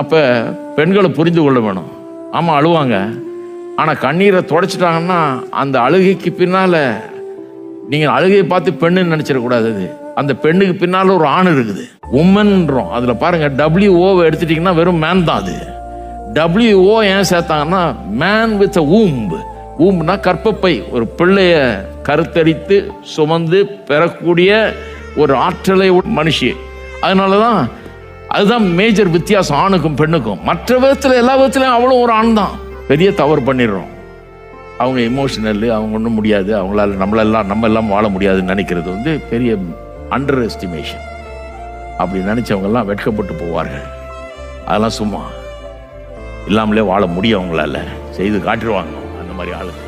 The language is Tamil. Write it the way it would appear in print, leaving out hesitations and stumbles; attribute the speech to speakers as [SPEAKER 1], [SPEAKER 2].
[SPEAKER 1] அப்போ பெண்களை புரிந்து கொள்ள வேணும். ஆமாம், அழுவாங்க. ஆனால் கண்ணீரை துடைச்சிட்டாங்கன்னா அந்த அழுகைக்கு பின்னால் நீங்கள் அழுகையை பார்த்து பெண்ணுன்னு நினச்சிடக்கூடாது. அது அந்த பெண்ணுக்கு பின்னால் ஒரு ஆண் இருக்குது, உமன்றோம். அதில் பாருங்கள், WOவை எடுத்துட்டிங்கன்னா வெறும் மேன் தான். அது WO ஏன் சேர்த்தாங்கன்னா மேன் வித் ஊம்பு. ஊம்புனா கற்பப்பை, ஒரு பிள்ளைய கருத்தரித்து சுமந்து பெறக்கூடிய ஒரு ஆற்றலை மனுஷி. அதனால தான் அதுதான் மேஜர் வித்தியாசம் ஆணுக்கும் பெண்ணுக்கும். மற்ற விதத்தில் எல்லா விதத்துலையும் அவளும் ஒரு ஆண் தான். பெரிய தவறு பண்ணிடுறோம். அவங்க எமோஷனல், அவங்க ஒன்றும் முடியாது, அவங்களால நம்ம எல்லாம் வாழ முடியாதுன்னு நினைக்கிறது வந்து பெரிய அண்டர் எஸ்டிமேஷன். அப்படி நினைச்சவங்கெல்லாம் வெட்கப்பட்டு போவார்கள். அதெல்லாம் சும்மா இல்லாமலே வாழ முடியும், அவங்களால செய்து காட்டிடுவாங்க அந்த மாதிரி ஆளுங்க.